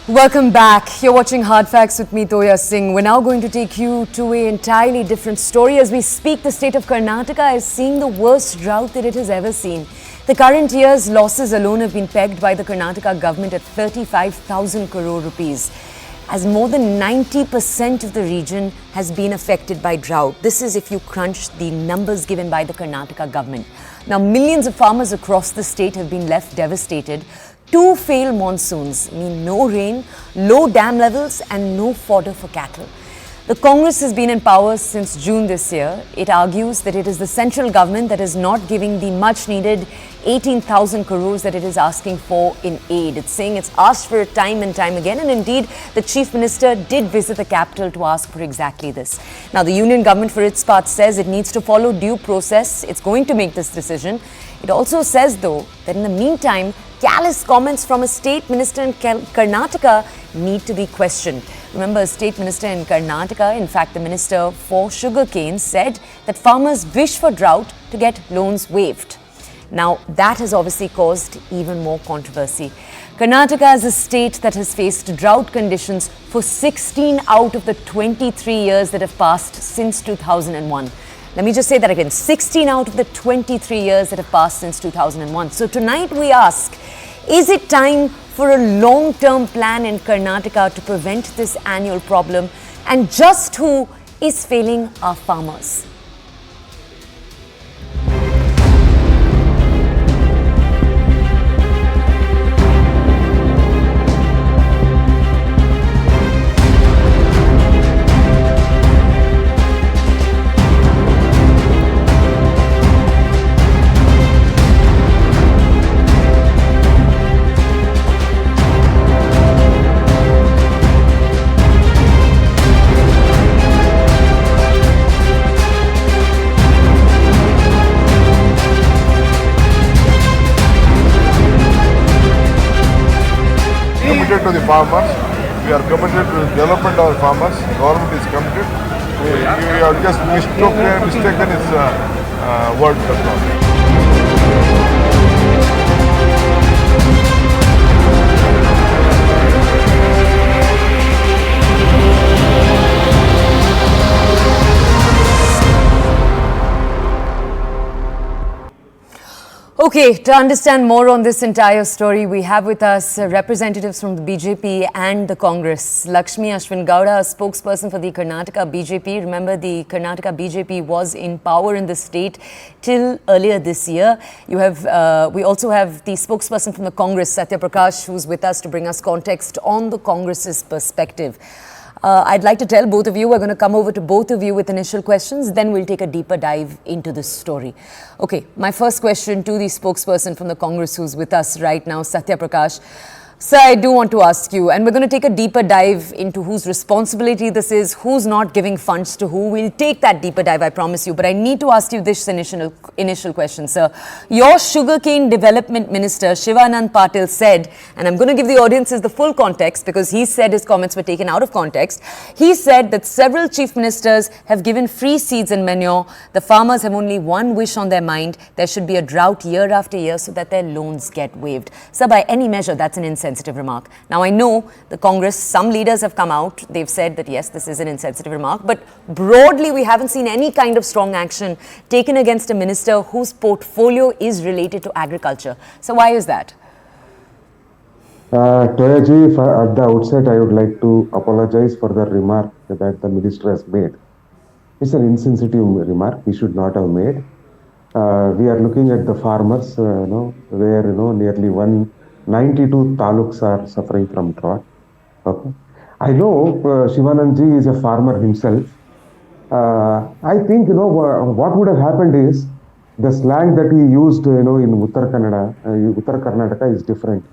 Welcome back. You're watching Hard Facts with me, Toya Singh. We're now going to take you to an entirely different story. As we speak, the state of Karnataka is seeing the worst drought that it has ever seen. The current year's losses alone have been pegged by the Karnataka government at 35,000 crore rupees, as more than 90% of the region has been affected by drought. This is if you crunch the numbers given by the Karnataka government. Now, millions of farmers across the state have been left devastated. Two failed monsoons mean no rain, low dam levels and no fodder for cattle. The Congress has been in power since June this year. It argues that it is the central government that is not giving the much needed 18,000 crores that it is asking for in aid. It's saying it's asked for it time and time again, and indeed the Chief Minister did visit the capital to ask for exactly this. Now, the union government for its part says it needs to follow due process. It's going to make this decision. It also says, though, that in the meantime, callous comments from a state minister in Karnataka need to be questioned. Remember, a state minister in Karnataka, in fact the minister for sugarcane, said that farmers wish for drought to get loans waived. Now, that has obviously caused even more controversy. Karnataka is a state that has faced drought conditions for 16 out of the 23 years that have passed since 2001. Let me just say that again, 16 out of the 23 years that have passed since 2001. So tonight we ask, is it time for a long-term plan in Karnataka to prevent this annual problem? And just who is failing our farmers? To the farmers, we are committed to the development of our farmers. Government is committed. We have just mistaken its word. Okay, to understand more on this entire story, we have with us representatives from the BJP and the Congress. Lakshmi Ashwin Gowda, a spokesperson for the Karnataka BJP. Remember, the Karnataka BJP was in power in the state till earlier this year. We also have the spokesperson from the Congress, Satya Prakash, who's with us to bring us context on the Congress's perspective. I'd like to tell both of you, we're going to come over to both of you with initial questions, then we'll take a deeper dive into this story. Okay, my first question to the spokesperson from the Congress who's with us right now, Satya Prakash. Sir, I do want to ask you, and we're going to take a deeper dive into whose responsibility this is, who's not giving funds to who. We'll take that deeper dive, I promise you. But I need to ask you this initial question, sir. Your sugarcane development minister, Shivanand Patil, said, and I'm going to give the audiences the full context because he said his comments were taken out of context. He said that several chief ministers have given free seeds and manure. The farmers have only one wish on their mind. There should be a drought year after year so that their loans get waived. Sir, by any measure, that's an insensitive remark. Now, I know the Congress, some leaders have come out, they've said that yes, this is an insensitive remark, but broadly we haven't seen any kind of strong action taken against a minister whose portfolio is related to agriculture. So why is that? Toya ji, at the outset I would like to apologize for the remark that the minister has made. It's an insensitive remark he should not have made. We are looking at the farmers, where nearly 192 taluks are suffering from drought. Okay. I know Shivanand is a farmer himself. I think what would have happened is the slang that he used in Uttar Karnataka is different.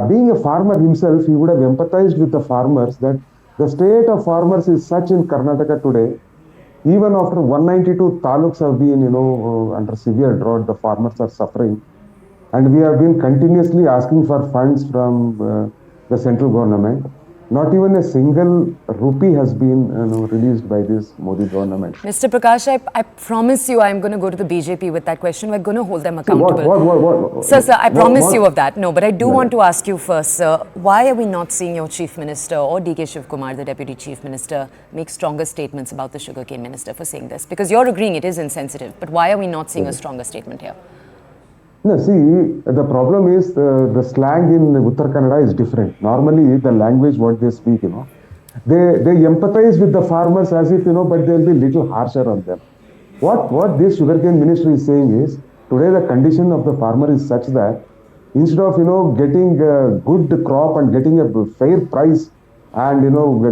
Being a farmer himself, he would have empathized with the farmers that the state of farmers is such in Karnataka today. Even after 192 taluks have been under severe drought, the farmers are suffering. And we have been continuously asking for funds from the central government. Not even a single rupee has been released by this Modi government. Mr. Prakash, I promise you I'm going to go to the BJP with that question. We're going to hold them See, accountable. Sir, I promise you of that. No, but I do want to ask you first, sir, why are we not seeing your Chief Minister or D.K. Shivkumar, the Deputy Chief Minister, make stronger statements about the Sugarcane Minister for saying this? Because you're agreeing it is insensitive, but why are we not seeing a stronger statement here? No, see, the problem is the slang in Uttar Kannada is different. Normally, the language what they speak, they empathize with the farmers as if, but they'll be little harsher on them. What this sugarcane ministry is saying is, today the condition of the farmer is such that instead of, getting a good crop and getting a fair price and,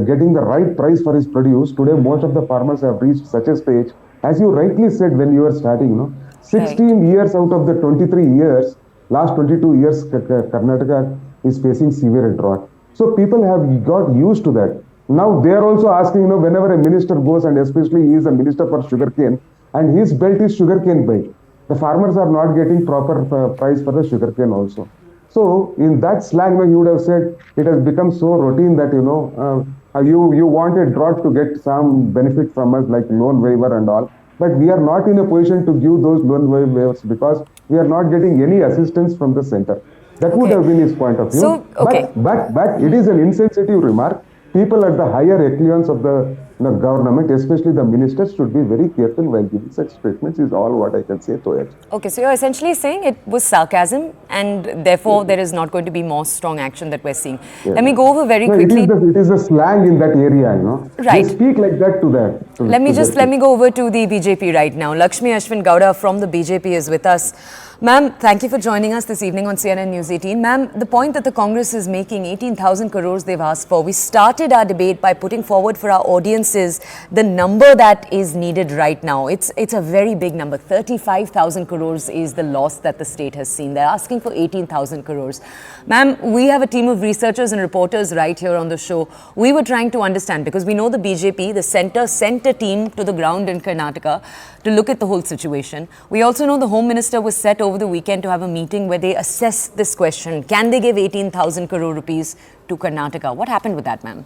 getting the right price for his produce, today most of the farmers have reached such a stage, as you rightly said when you were starting, 16 years out of the 23 years, last 22 years, Karnataka is facing severe drought. So people have got used to that. Now they are also asking, whenever a minister goes, and especially he is a minister for sugarcane, and his belt is sugarcane belt. The farmers are not getting proper price for the sugarcane also. So in that slang, he would have said, it has become so routine that, you want a drought to get some benefit from us, like loan waiver and all. But we are not in a position to give those loan waivers because we are not getting any assistance from the center. That would have been his point of view. So, okay. But it is an insensitive remark. People at the higher echelons of the government, especially the ministers, should be very careful while giving such statements, is all what I can say to it. Okay, so you're essentially saying it was sarcasm and therefore there is not going to be more strong action that we're seeing. Let me go over very quickly. It is a slang in that area, Right. They speak like that to that. Let me go over to the BJP right now. Lakshmi Ashwin Gowda from the BJP is with us. Ma'am, thank you for joining us this evening on CNN News 18. Ma'am, the point that the Congress is making, 18,000 crores they've asked for. We started our debate by putting forward for our audiences the number that is needed right now. It's a very big number. 35,000 crores is the loss that the state has seen. They're asking for 18,000 crores. Ma'am, we have a team of researchers and reporters right here on the show. We were trying to understand, because we know the BJP, the centre, sent a team to the ground in Karnataka to look at the whole situation. We also know the Home Minister was set over the weekend to have a meeting where they assess this question. Can they give 18,000 crore rupees to Karnataka? What happened with that, ma'am?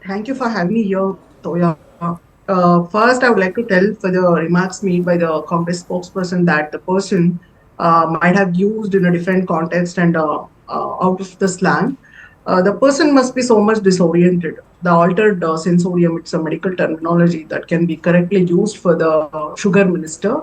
Thank you for having me here, Toya. First, I would like to tell for the remarks made by the Congress spokesperson that the person might have used in a different context and out of the slang. The person must be so much disoriented. The altered sensorium, it's a medical terminology that can be correctly used for the sugar minister.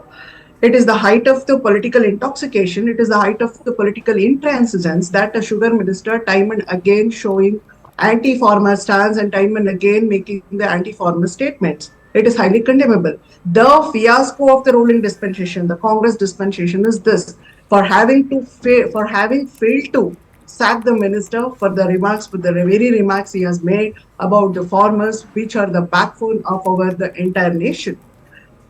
It is the height of the political intoxication. It is the height of the political intransigence that a sugar minister time and again showing anti-farmer stance and time and again making the anti-farmer statements. It is highly condemnable. The fiasco of the ruling dispensation, the Congress dispensation, is this: for having failed to sack the minister for the very remarks he has made about the farmers, which are the backbone of the entire nation.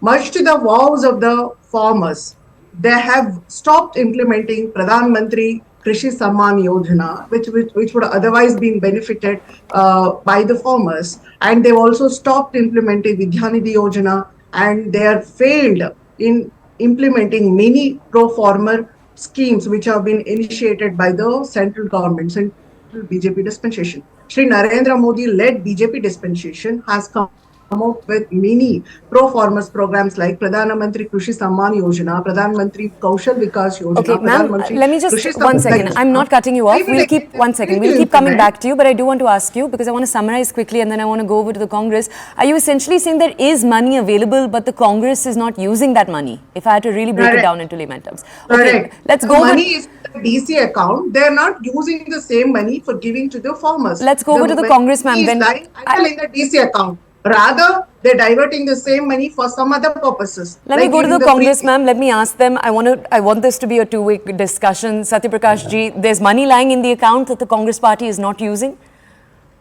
Much to the woes of the farmers, they have stopped implementing Pradhan Mantri Krishi Samman Yojana, which would otherwise been benefited by the farmers, and they've also stopped implementing Vidyanidhi Yojana, and they are failed in implementing many pro-farmer schemes which have been initiated by the central government, central BJP dispensation. Shri Narendra Modi led BJP dispensation has come up with many pro-farmers programs like Pradhan Mantri Krishi Samman Yojana, Pradhan Mantri Kaushal Vikas Yojana. Okay, ma'am, let me just, one second. I'm not cutting you off. We'll keep coming back to you, but I do want to ask you, because I want to summarize quickly and then I want to go over to the Congress. Are you essentially saying there is money available, but the Congress is not using that money? If I had to really break it down into layman terms. Okay, let's go. Money is the DC account. They're not using the same money for giving to the farmers. Let's go over to the Congress, ma'am. Then in the DC account. Rather, they're diverting the same money for some other purposes. Let me go to the Congress, ma'am. Let me ask them. I want this to be a two-way discussion. Satyaprakash ji, there's money lying in the account that the Congress party is not using?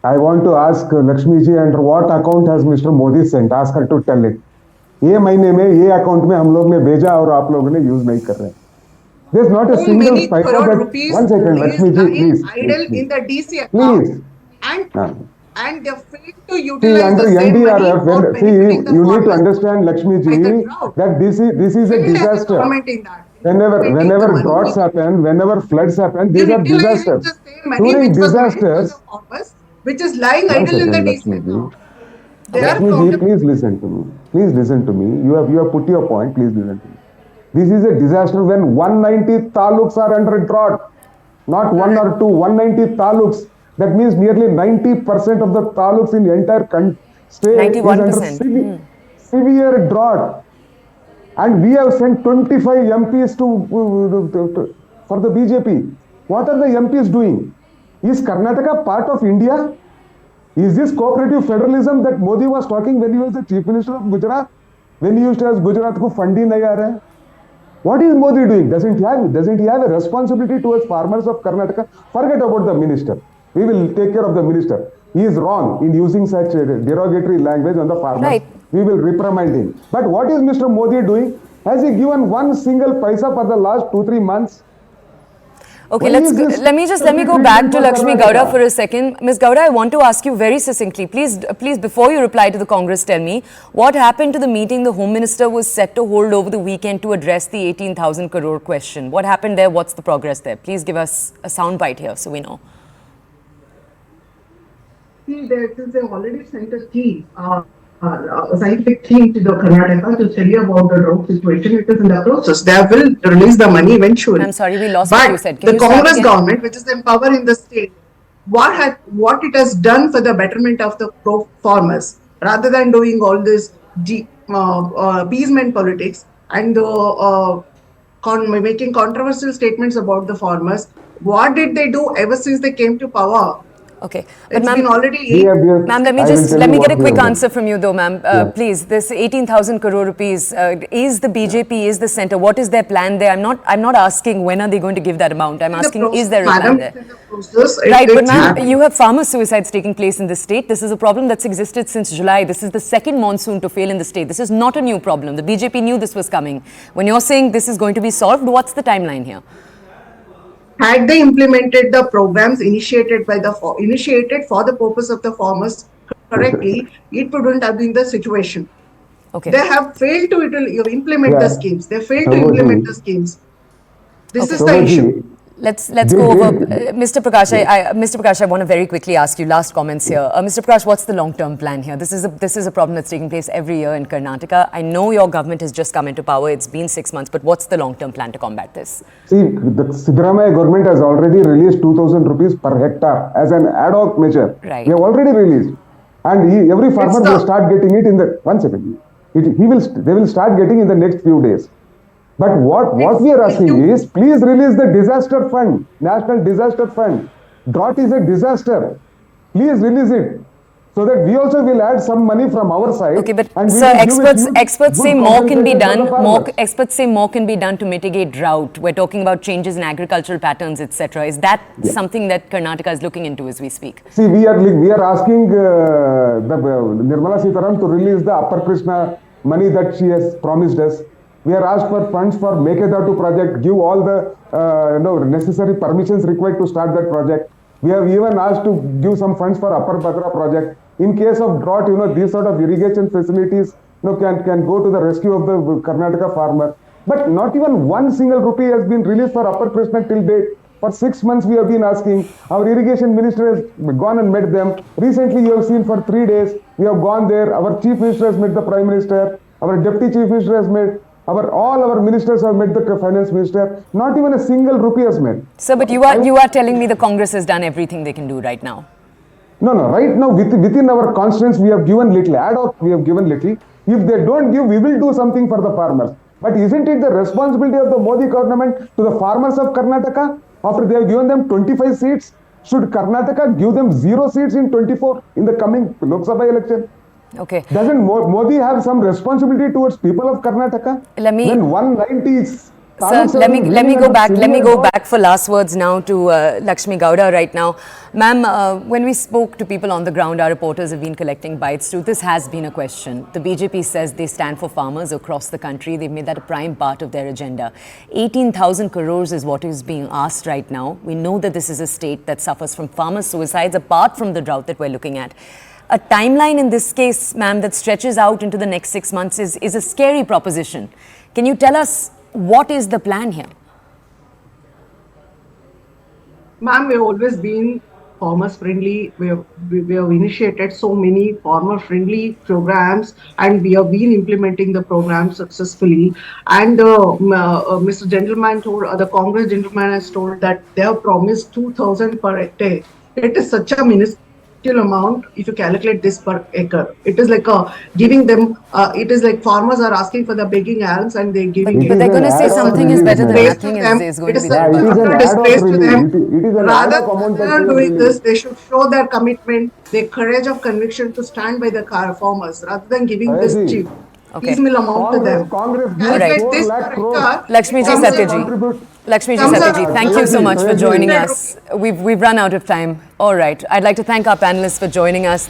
I want to ask Lakshmi ji, under what account has Mr. Modi sent? Ask her to tell it. ये महीने में ये account में हम लोग ने भेजा और आप लोगों ने यूज नहीं कर रहे. There's not a single paisa that. One second, Lakshmi ji, please. Idle in the DC account. Please. And they failed to utilize the same NDRF, money for you benefiting the need to farmers. understand, Lakshmi ji, that this is a disaster. Getting the whenever money, droughts happen, whenever floods happen, they're these are utilizing disasters. the same money During which was meant for disasters, the farmers, which is lying one idle in the second, desert Lakshmi ji. now. They Okay. are Lakshmi ji, counter. please listen to me. Please listen to me. You have put your point. Please listen to me. This is a disaster when 190 taluks are under drought. Not one or two, 190 taluks. That means nearly 90% of the taluks in the entire state is under 91%. severe drought. And we have sent 25 MPs for the BJP. What are the MPs doing? Is Karnataka part of India? Is this cooperative federalism that Modi was talking when he was the Chief Minister of Gujarat? When he used to ask Gujarat ko fund hi nahi aa raha hai? What is Modi doing? Doesn't he have a responsibility towards farmers of Karnataka? Forget about the minister. We will take care of the minister. He is wrong in using such derogatory language on the farmers. Right. We will reprimand him. But what is Mr. Modi doing? Has he given one single paisa for the last 2-3 months? Okay, Why is this let me go treatment back to for Lakshmi Karnataka? Gowda for a second. Ms. Gowda, I want to ask you very succinctly, please, before you reply to the Congress, tell me what happened to the meeting the Home Minister was set to hold over the weekend to address the 18,000 crore question. What happened there? What's the progress there? Please give us a soundbite here so we know. See, since they already sent a team, a scientific team to the Karnataka to study about the drought situation, it is in the process. They will release the money eventually. I'm sorry, we lost but what you said. Can the you start Congress again? government, which is in power in the state, what it has done for the betterment of the farmers, rather than doing all this appeasement politics and making controversial statements about the farmers, what did they do ever since they came to power? Okay, but It's been ma'am, already ma'am, let me get a quick answer from you though, ma'am. Please, this 18,000 crore rupees, is the BJP, is the centre, what is their plan there? I'm not asking when are they going to give that amount. I'm asking, is there a plan there? Right, but ma'am, you have farmer suicides taking place in this state. This is a problem that's existed since July. This is the second monsoon to fail in the state. This is not a new problem. The BJP knew this was coming. When you're saying this is going to be solved, what's the timeline here? Had they implemented the programs initiated for the purpose of the farmers correctly, it wouldn't have been the situation. Okay. They have failed to implement the schemes. They failed to implement the schemes. This is the issue. Let's go over, Mr. Prakash. Mr. Prakash, I want to very quickly ask you last comments here. Mr. Prakash, what's the long-term plan here? This is a problem that's taking place every year in Karnataka. I know your government has just come into power. It's been 6 months, but what's the long-term plan to combat this? See, the Siddaramaiah government has already released 2,000 rupees per hectare as an ad hoc measure. Right. They have already released, and every farmer will start getting it in the 1 second. They will start getting in the next few days. But what we are asking is, please release the disaster fund, National Disaster Fund. Drought is a disaster. Please release it, so that we also will add some money from our side. Okay, but and sir, experts say more can be done. Experts say more can be done to mitigate drought. We're talking about changes in agricultural patterns, etc. Is that something that Karnataka is looking into as we speak? See, we are asking Nirmala Sitharam to release the Upper Krishna money that she has promised us. We are asked for funds for Mekadatu project, give all the necessary permissions required to start that project. We have even asked to give some funds for Upper Bhadra project. In case of drought, these sort of irrigation facilities can go to the rescue of the Karnataka farmer. But not even one single rupee has been released for Upper Krishna till date. For 6 months we have been asking. Our irrigation minister has gone and met them. Recently you have seen for 3 days, we have gone there. Our chief minister has met the prime minister. Our deputy chief minister has met. All our ministers have met the finance minister. Not even a single rupee has met. Sir, but you are telling me the Congress has done everything they can do right now. No. Right now, within our constituents, we have given little. Ad hoc, we have given little. If they don't give, we will do something for the farmers. But isn't it the responsibility of the Modi government to the farmers of Karnataka? After they have given them 25 seats, should Karnataka give them 0 seats in 24 in the coming Lok Sabha election? Okay. Doesn't Modi have some responsibility towards people of Karnataka? When 190 is... Sir, let me go back for last words now to Lakshmi Gowda right now. Ma'am, when we spoke to people on the ground, our reporters have been collecting bites too. This has been a question. The BJP says they stand for farmers across the country. They've made that a prime part of their agenda. 18,000 crores is what is being asked right now. We know that this is a state that suffers from farmer suicides apart from the drought that we're looking at. A timeline in this case, ma'am, that stretches out into the next 6 months is a scary proposition. Can you tell us What is the plan here? Ma'am, we've always been farmers friendly. We have initiated so many farmer friendly programs, and we have been implementing the program successfully. And Mr. Gentleman told, the Congress gentleman has told that they have promised 2,000 per hectare. It is such a minuscule amount if you calculate this per acre. It is like giving them. It is like farmers are asking for the begging alms, and they're giving It But is they're an going to say ad hoc something is release, better than madam. nothing is going it to is be a done. Yeah, it is an utter ad hoc disgrace to release. them. It is an ad Rather hoc amount that they than have doing this, released. they should show their commitment, their courage of conviction to stand by the farmers rather than giving this Sayaji, cheap Okay. piecemeal amount to them. Congress gives Alright. Calculate 4 this lakh per crores. hectare, it Lakshmiji comes Congress around, Satyaji. contributes. Lakshmiji comes Satyaji, around thank you so much for Sayaji. joining 100 us. rupees. We've run out of time. All right. I'd like to thank our panelists for joining us.